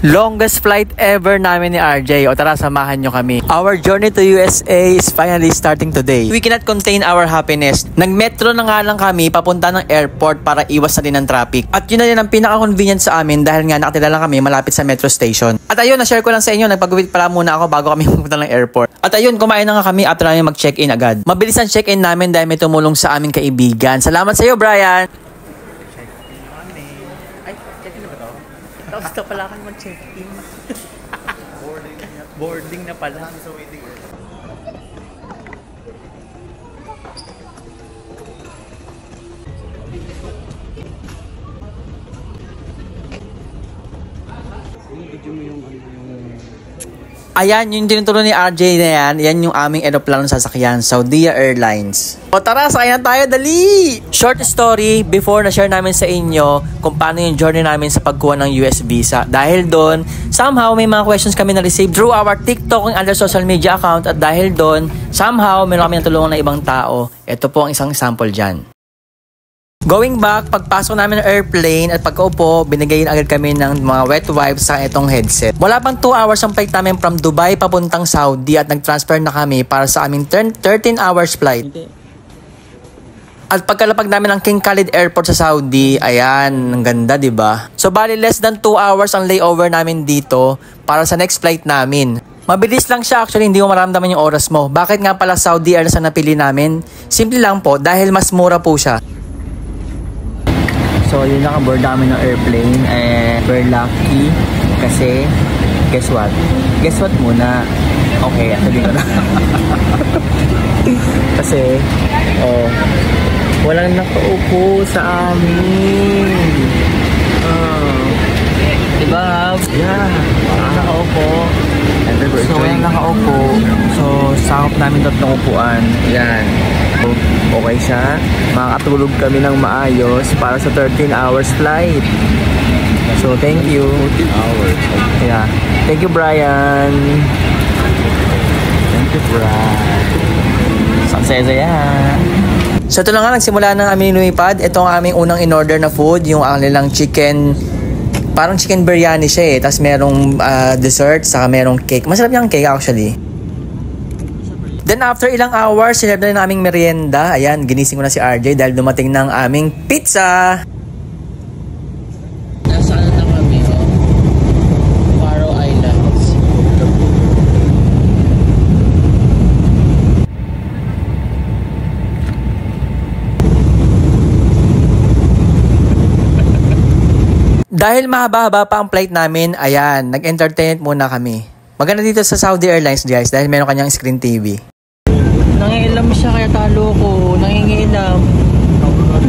Longest flight ever namin ni RJ. O tara, samahan nyo kami. Our journey to USA is finally starting today. We cannot contain our happiness. Nag-metro na nga lang kami papunta ng airport para iwas na din ng traffic. At yun na din ang pinaka-convenient sa amin dahil nga nakatira lang kami malapit sa metro station. At ayun, na-share ko lang sa inyo, nagpagupit pala muna ako bago kami pupunta ng airport. At ayun, kumain na nga kami after namin mag-check-in agad. Mabilis ang check-in namin dahil may tumulong sa aming kaibigan. Salamat sa iyo, Brian! Tapos na pala kami mag-check-in. Boarding na pala. Ayan, yung tinuturo ni RJ na yan yung aming aeroplano sasakyan, Saudia Airlines. O tara, sakay na tayo, dali! Short story, before na-share namin sa inyo kung paano yung journey namin sa pagkuha ng US visa. Dahil doon, somehow may mga questions kami na-receive through our TikTok and other social media account. At dahil doon, somehow meron kami natulungan ng ibang tao. Ito po ang isang example dyan. Going back, pagpasok namin ng airplane at pagkaupo, binigay agad kami ng mga wet wipes sa itong headset. Wala pang 2 hours ang flight namin from Dubai papuntang Saudi at nag-transfer na kami para sa aming 13 hours flight. At pagkalapag namin ng King Khalid Airport sa Saudi, ayan, ang ganda, diba? So bali less than 2 hours ang layover namin dito para sa next flight namin. Mabilis lang siya, actually hindi mo maramdaman yung oras mo. Bakit nga pala Saudi Airlines ang napili namin? Simple lang po, dahil mas mura po siya. So yun, naka-board namin ng airplane. We're lucky kasi guess what? Guess what muna? Okay, sabihin ko na. Kasi walang nakaupo sa amin. Diba? Yeah, nakaupo. So walang nakaupo. So sakop namin 3 upuan. Yan. Okay siya. Makakatulog kami ng maayos para sa 13 hours flight. So thank you. 14 hours. Yeah. Thank you, Brian. Thank you, Brian. Success yan. So ito na nga, nagsimula ng aming lumipad. Ito ang aming unang in-order na food. Yung nilang chicken, parang chicken biryani siya eh. Tapos merong dessert, saka merong cake. Masarap yung cake actually. Then after ilang hours, sinarap na rin aming merienda. Ayan, ginising ko na si RJ dahil dumating ng aming pizza. Nasa ano na kami, Faroe Islands. Dahil mahaba-haba pa ang flight namin, ayan, nag-entertain muna kami. Maganda dito sa Saudi Airlines, guys, dahil meron kanyang screen TV. Nangiilam siya kaya talo ko. Nangingilam.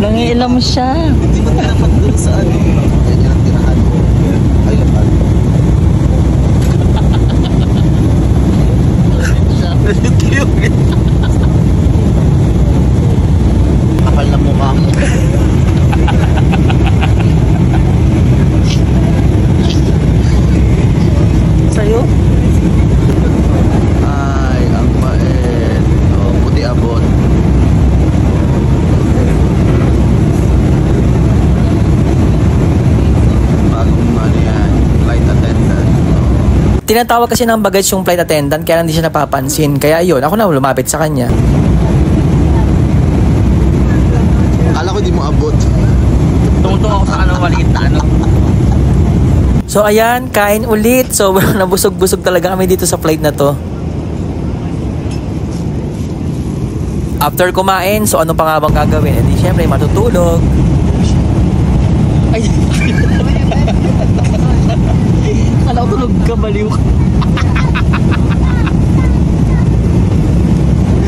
Nangiilam siya. Hindi mo dapat doon sa ano. Yan yung tirahan ko. Ay, lapad. Kapal na mukha mo. Sa'yo? Tinatawag kasi ng baggage yung flight attendant kaya hindi siya napapansin. Kaya yun, ako na lumapit sa kanya. Akala ko di mo abot. Tungtong ako sa kanang maliit na ano. So ayan, kain ulit. So nabusog-busog talaga kami dito sa flight na to. After kumain, so ano pa nga bang gagawin? Hindi syempre matutulog. Ay. Kala ko tulog ka, baliw.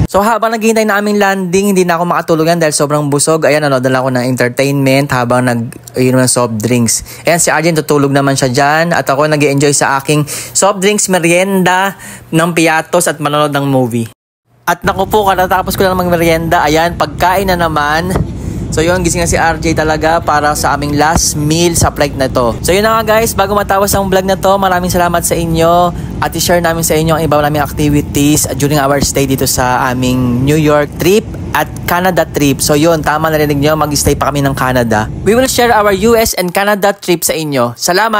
So habang naghihintay na aming landing, hindi na ako makatulog yan dahil sobrang busog. Ayan, nanood na ako ng entertainment habang nag-inom ng soft drinks. Ayan, si Arjen tutulog naman siya dyan. At ako nag-i-enjoy sa aking soft drinks, merienda ng piatos at manonood ng movie. At naku po, katatapos ko lang mag-merienda. Ayan, pagkain na naman. So yun, gising na si RJ talaga para sa aming last meal sa flight na to. So yun na nga guys, bago matapos ang vlog na to, maraming salamat sa inyo at i-share namin sa inyo ang iba naming activities during our stay dito sa aming New York trip at Canada trip. So yun, tama narinig nyo, mag-stay pa kami ng Canada. We will share our US and Canada trip sa inyo. Salamat!